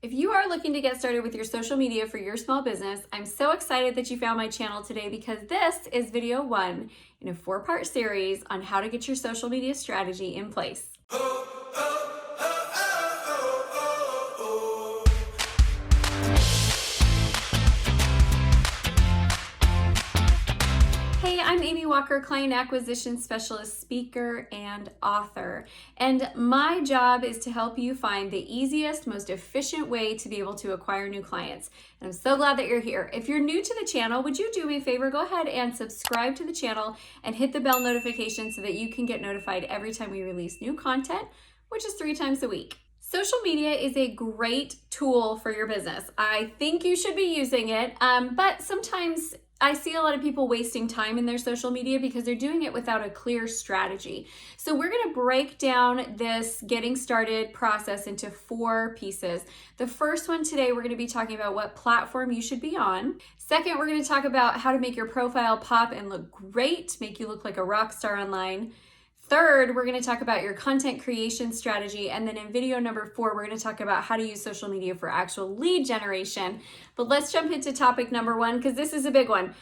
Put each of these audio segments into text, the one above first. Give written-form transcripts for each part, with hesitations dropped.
If you are looking to get started with your social media for your small business, I'm so excited that you found my channel today because this is video one in a 4-part series on how to get your social media strategy in place. Hey, I'm Amy Walker, Client Acquisition Specialist, speaker, and author. And my job is to help you find the easiest, most efficient way to be able to acquire new clients. And I'm so glad that you're here. If you're new to the channel, would you do me a favor? Go ahead and subscribe to the channel and hit the bell notification so that you can get notified every time we release new content, which is 3 times a week. Social media is a great tool for your business. I think you should be using it, but sometimes I see a lot of people wasting time in their social media because they're doing it without a clear strategy. So we're going to break down this getting started process into 4 pieces. The first one today, we're going to be talking about what platform you should be on. Second, we're going to talk about how to make your profile pop and look great, make you look like a rock star online. Third, we're going to talk about your content creation strategy. And then in video number 4, we're going to talk about how to use social media for actual lead generation. But let's jump into topic number 1 because this is a big one.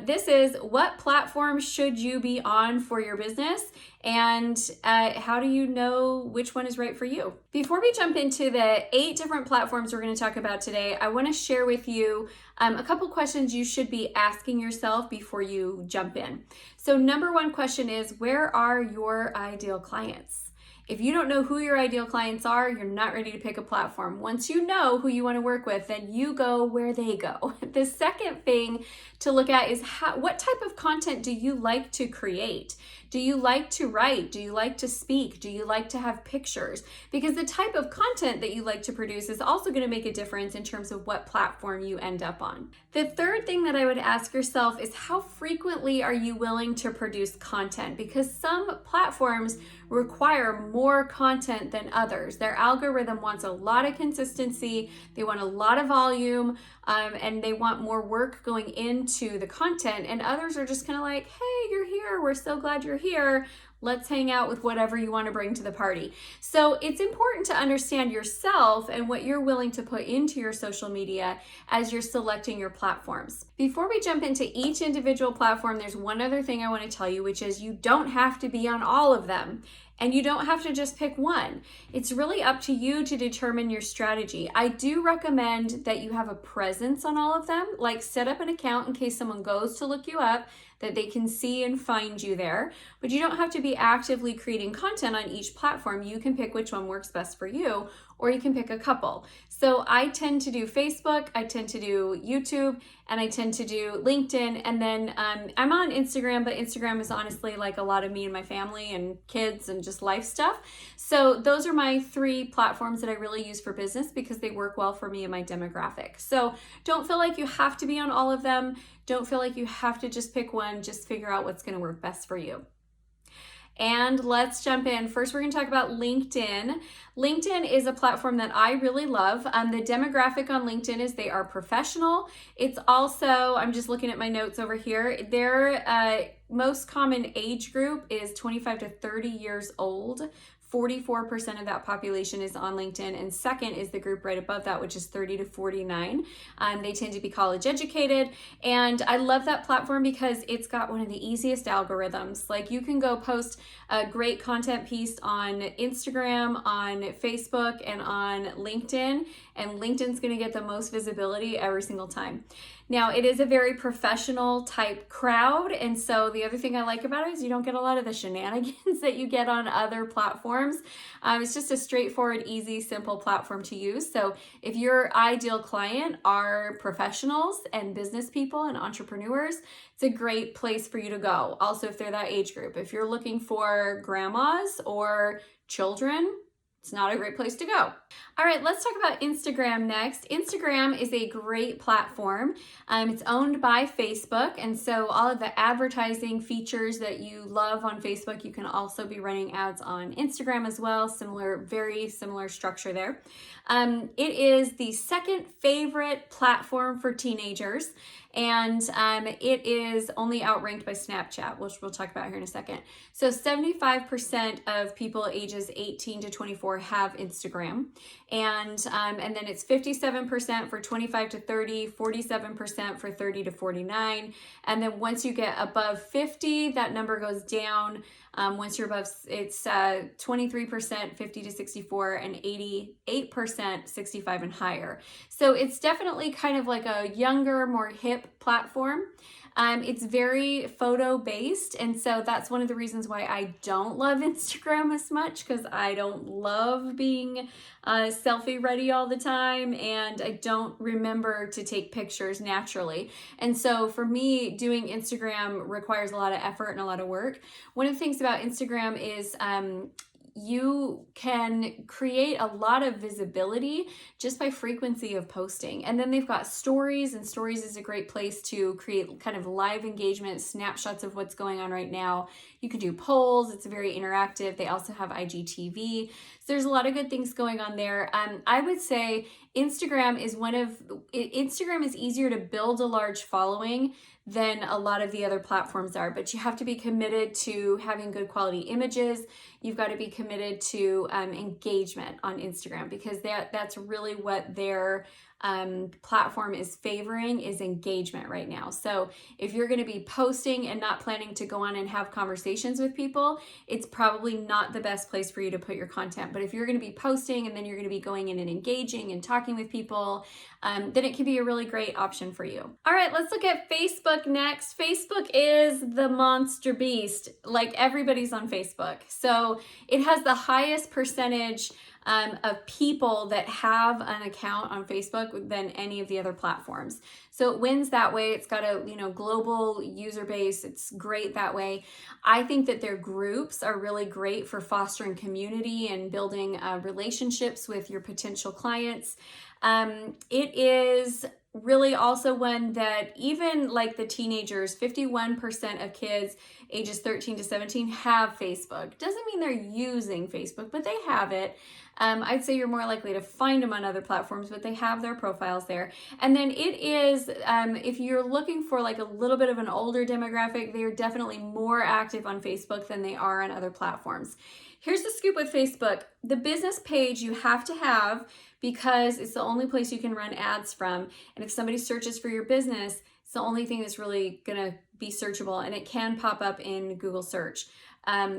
This is what platform should you be on for your business, and how do you know which one is right for you? Before we jump into the 8 different platforms we're going to talk about today, I want to share with you a couple questions you should be asking yourself before you jump in. So number 1 question is, where are your ideal clients? If you don't know who your ideal clients are, you're not ready to pick a platform. Once you know who you want to work with, then you go where they go. The second thing to look at is what type of content do you like to create? Do you like to write? Do you like to speak? Do you like to have pictures? Because the type of content that you like to produce is also going to make a difference in terms of what platform you end up on. The third thing that I would ask yourself is, how frequently are you willing to produce content? Because some platforms require more content than others. Their algorithm wants a lot of consistency, they want a lot of volume, and they want more work going into the content. And others are just kind of like, hey, you're here, we're so glad you're here. Let's hang out with whatever you want to bring to the party. So it's important to understand yourself and what you're willing to put into your social media as you're selecting your platforms. Before we jump into each individual platform, there's one other thing I want to tell you, which is you don't have to be on all of them. And you don't have to just pick one. It's really up to you to determine your strategy. I do recommend that you have a presence on all of them, like set up an account in case someone goes to look you up, that they can see and find you there. But you don't have to be actively creating content on each platform. You can pick which one works best for you, or you can pick a couple. So I tend to do Facebook, I tend to do YouTube, and I tend to do LinkedIn. And then I'm on Instagram, but Instagram is honestly like a lot of me and my family and kids and just life stuff. So those are my 3 platforms that I really use for business because they work well for me and my demographic. So don't feel like you have to be on all of them. Don't feel like you have to just pick one. Just figure out what's going to work best for you. And let's jump in. First, we're going to talk about LinkedIn. LinkedIn is a platform that I really love. The demographic on LinkedIn is they are professional. It's also, I'm just looking at my notes over here, their most common age group is 25 to 30 years old. 44% of that population is on LinkedIn, and second is the group right above that, which is 30 to 49. They tend to be college educated, and I love that platform because it's got one of the easiest algorithms. Like, you can go post a great content piece on Instagram, on Facebook, and on LinkedIn, and LinkedIn's going to get the most visibility every single time. Now, it is a very professional type crowd, and so the other thing I like about it is you don't get a lot of the shenanigans that you get on other platforms. It's just a straightforward, easy, simple platform to use. So if your ideal client are professionals and business people and entrepreneurs, it's a great place for you to go. Also, if they're that age group. If you're looking for grandmas or children, it's not a great place to go. All right, let's talk about Instagram next. Instagram is a great platform. It's owned by Facebook, and so all of the advertising features that you love on Facebook, you can also be running ads on Instagram as well. Very similar structure there. It is the second favorite platform for teenagers, and it is only outranked by Snapchat, which we'll talk about here in a second. So 75% of people ages 18 to 24 have Instagram, and then it's 57% for 25 to 30, 47% for 30 to 49, and then once you get above 50, that number goes down. Once you're above, it's 23% 50 to 64 and 88% 65 and higher. So it's definitely kind of like a younger, more hip platform. It's very photo based, and so that's one of the reasons why I don't love Instagram as much, because I don't love being selfie ready all the time, and I don't remember to take pictures naturally. And so for me, doing Instagram requires a lot of effort and a lot of work. One of the things about Instagram is you can create a lot of visibility just by frequency of posting. And then they've got stories, and stories is a great place to create kind of live engagement, snapshots of what's going on right now. You can do polls, it's very interactive. They also have IGTV. So there's a lot of good things going on there. I would say Instagram is easier to build a large following than a lot of the other platforms are, but you have to be committed to having good quality images. You've got to be committed to engagement on Instagram, because that's really what their platform is favoring, is engagement right now. So if you're going to be posting and not planning to go on and have conversations with people, it's probably not the best place for you to put your content. But if you're going to be posting and then you're going to be going in and engaging and talking with people, then it can be a really great option for you. All right, let's look at Facebook next. Facebook is the monster beast. Like, everybody's on Facebook. So it has the highest percentage of people that have an account on Facebook than any of the other platforms. So it wins that way. It's got a global user base. It's great that way. I think that their groups are really great for fostering community and building relationships with your potential clients. It is really also one that even like the teenagers, 51% of kids ages 13 to 17 have Facebook. Doesn't mean they're using Facebook, but they have it. I'd say you're more likely to find them on other platforms, but they have their profiles there. And then it is, if you're looking for like a little bit of an older demographic, they are definitely more active on Facebook than they are on other platforms. Here's the scoop with Facebook. The business page you have to have, because it's the only place you can run ads from. And if somebody searches for your business, it's the only thing that's really going to be searchable, and it can pop up in Google search.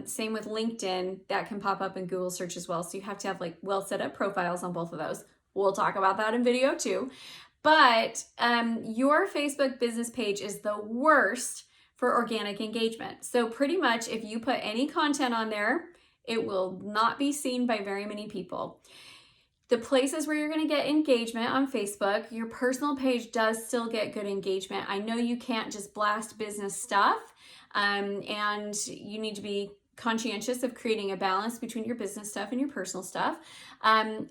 Same with LinkedIn, that can pop up in Google search as well. So you have to have like well set up profiles on both of those. We'll talk about that in video too. But your Facebook business page is the worst for organic engagement. So pretty much if you put any content on there, it will not be seen by very many people. The places where you're going to get engagement on Facebook, your personal page does still get good engagement. I know you can't just blast business stuff, and you need to be conscientious of creating a balance between your business stuff and your personal stuff.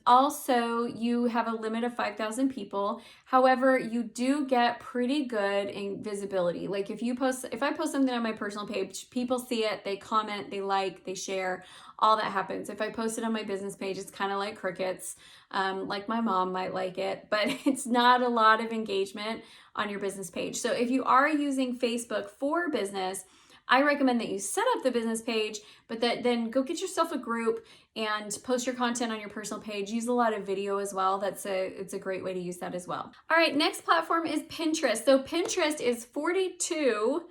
Also, you have a limit of 5,000 people. However, you do get pretty good in visibility. Like if I post something on my personal page, people see it, they comment, they like, they share, all that happens. If I post it on my business page, it's kind of like crickets. Like my mom might like it, but it's not a lot of engagement on your business page. So if you are using Facebook for business, I recommend that you set up the business page, but then go get yourself a group and post your content on your personal page. Use a lot of video as well. It's a great way to use that as well. All right, next platform is Pinterest. So Pinterest is 42%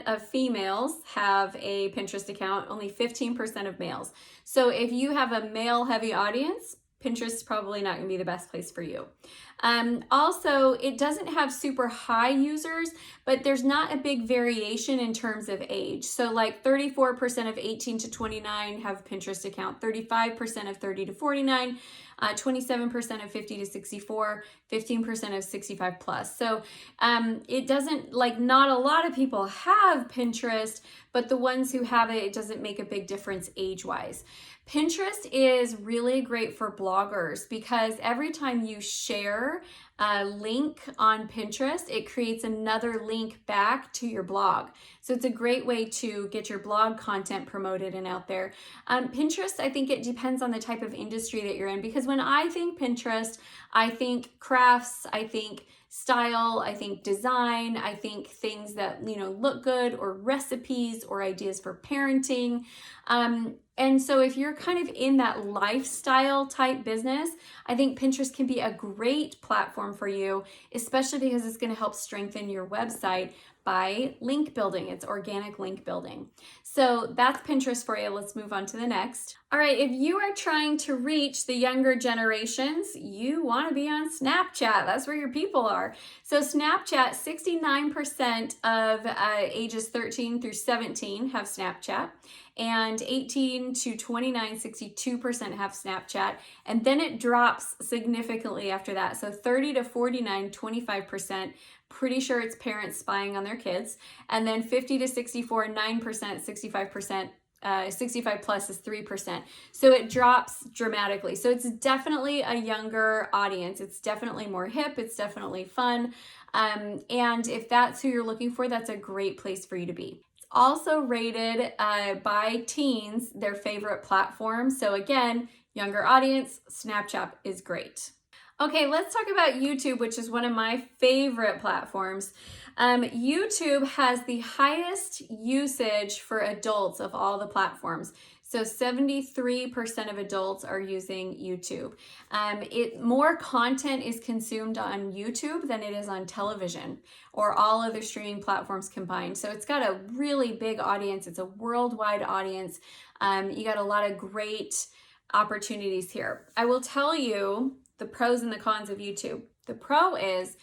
of females have a Pinterest account, only 15% of males. So if you have a male heavy audience, Pinterest is probably not going to be the best place for you. Also, it doesn't have super high users, but there's not a big variation in terms of age. So like 34% of 18 to 29 have Pinterest account, 35% of 30 to 49, 27% of 50 to 64, 15% of 65 plus. So it doesn't, like, not a lot of people have Pinterest, but the ones who have it, it doesn't make a big difference age-wise. Pinterest is really great for bloggers because every time you share a link on Pinterest, it creates another link back to your blog. So it's a great way to get your blog content promoted and out there. Pinterest, I think it depends on the type of industry that you're in, because when I think Pinterest, I think crafts, I think style, I think design, I think things that, look good, or recipes or ideas for parenting. And so if you're kind of in that lifestyle type business, I think Pinterest can be a great platform for you, especially because it's going to help strengthen your website by link building. It's organic link building. So that's Pinterest for you. Let's move on to the next. All right, if you are trying to reach the younger generations, you want to be on Snapchat. That's where your people are. So Snapchat, 69% of ages 13 through 17 have Snapchat, and 18 to 29, 62% have Snapchat. And then it drops significantly after that. So 30 to 49, 25%. Pretty sure it's parents spying on their kids. And then 50 to 64, 9%, 65%. 65 plus is 3%. So it drops dramatically. So it's definitely a younger audience. It's definitely more hip. It's definitely fun. And if that's who you're looking for, that's a great place for you to be. It's also rated by teens, their favorite platform. So again, younger audience, Snapchat is great. Okay, let's talk about YouTube, which is one of my favorite platforms. YouTube has the highest usage for adults of all the platforms. So 73% of adults are using YouTube. More content is consumed on YouTube than it is on television or all other streaming platforms combined. So it's got a really big audience. It's a worldwide audience. You got a lot of great opportunities here. I will tell you the pros and the cons of YouTube. The pro is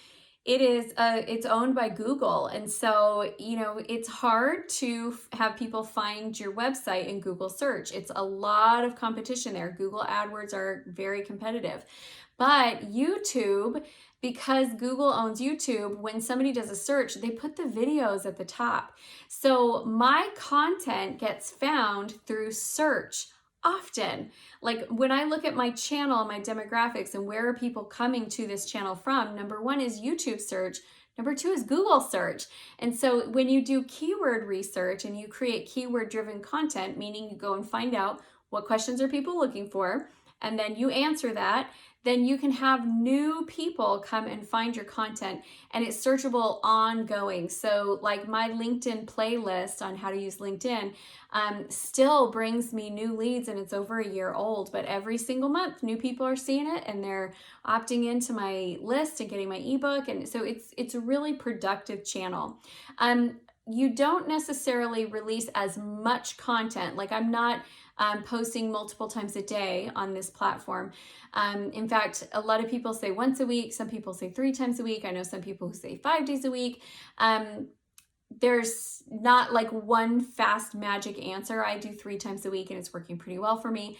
it's owned by Google. And so, it's hard to have people find your website in Google search. It's a lot of competition there. Google AdWords are very competitive. But YouTube, because Google owns YouTube, when somebody does a search, they put the videos at the top. So my content gets found through search often. Like when I look at my channel, my demographics, and where are people coming to this channel from, number one is YouTube search. Number two is Google search. And so when you do keyword research and you create keyword driven content, meaning you go and find out what questions are people looking for, and then you answer that, then you can have new people come and find your content, and it's searchable ongoing. So like my LinkedIn playlist on how to use LinkedIn still brings me new leads, and it's over a year old, but every single month new people are seeing it and they're opting into my list and getting my ebook. And so it's a really productive channel. You don't necessarily release as much content. Like I'm not posting multiple times a day on this platform. In fact, a lot of people say once a week. Some people say 3 times a week. I know some people who say 5 days a week. There's not like one fast magic answer. I do 3 times a week and it's working pretty well for me.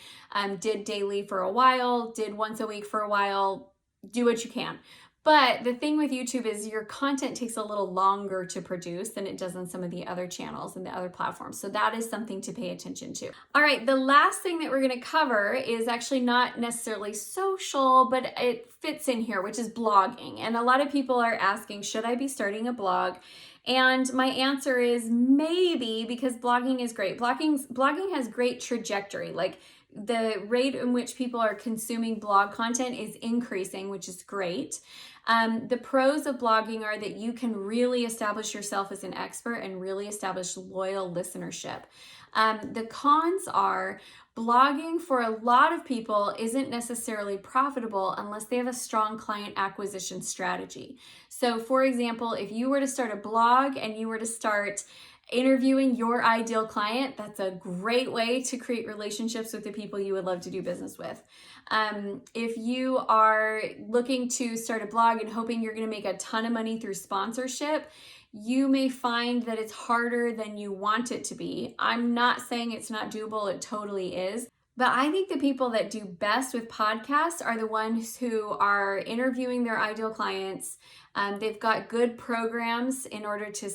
Did daily for a while, did once a week for a while. Do what you can. But the thing with YouTube is your content takes a little longer to produce than it does on some of the other channels and the other platforms. So that is something to pay attention to. All right, the last thing that we're going to cover is actually not necessarily social, but it fits in here, which is blogging. And a lot of people are asking, should I be starting a blog? And my answer is maybe, because blogging is great. Blogging has great trajectory. Like the rate in which people are consuming blog content is increasing, which is great. The pros of blogging are that you can really establish yourself as an expert and really establish loyal listenership. The cons are blogging for a lot of people isn't necessarily profitable unless they have a strong client acquisition strategy. So for example, if you were to start a blog and you were to start interviewing your ideal client, that's a great way to create relationships with the people you would love to do business with. If you are looking to start a blog and hoping you're going to make a ton of money through sponsorship, you may find that it's harder than you want it to be. I'm not saying it's not doable, it totally is. But I think the people that do best with podcasts are the ones who are interviewing their ideal clients. They've got good programs in order to,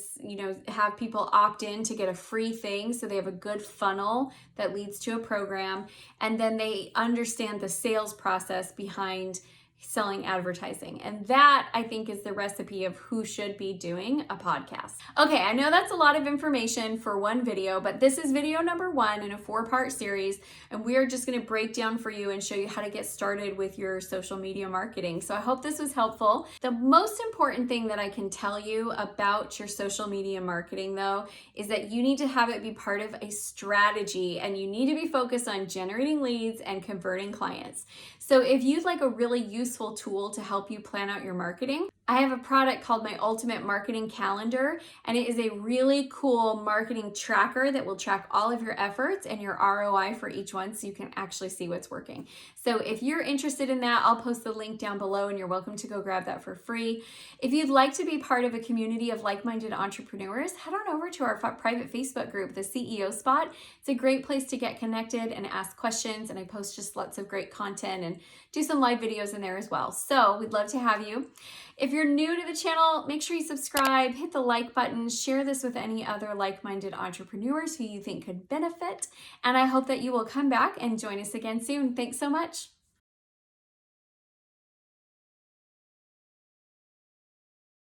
have people opt in to get a free thing. So they have a good funnel that leads to a program. And then they understand the sales process behind selling advertising. And that, I think, is the recipe of who should be doing a podcast. Okay, I know that's a lot of information for one video, but this is video number 1 in a 4-part series, and we are just going to break down for you and show you how to get started with your social media marketing. So I hope this was helpful. The most important thing that I can tell you about your social media marketing, though, is that you need to have it be part of a strategy, and you need to be focused on generating leads and converting clients. So if you'd like a really useful tool to help you plan out your marketing, I have a product called my Ultimate Marketing Calendar, and it is a really cool marketing tracker that will track all of your efforts and your ROI for each one so you can actually see what's working. So if you're interested in that, I'll post the link down below and you're welcome to go grab that for free. If you'd like to be part of a community of like-minded entrepreneurs, head on over to our private Facebook group, the CEO Spot. It's a great place to get connected and ask questions, and I post just lots of great content and do some live videos in there as well. So we'd love to have you. If you're new to the channel, make sure you subscribe, hit the like button, share this with any other like-minded entrepreneurs who you think could benefit, and I hope that you will come back and join us again soon. Thanks so much.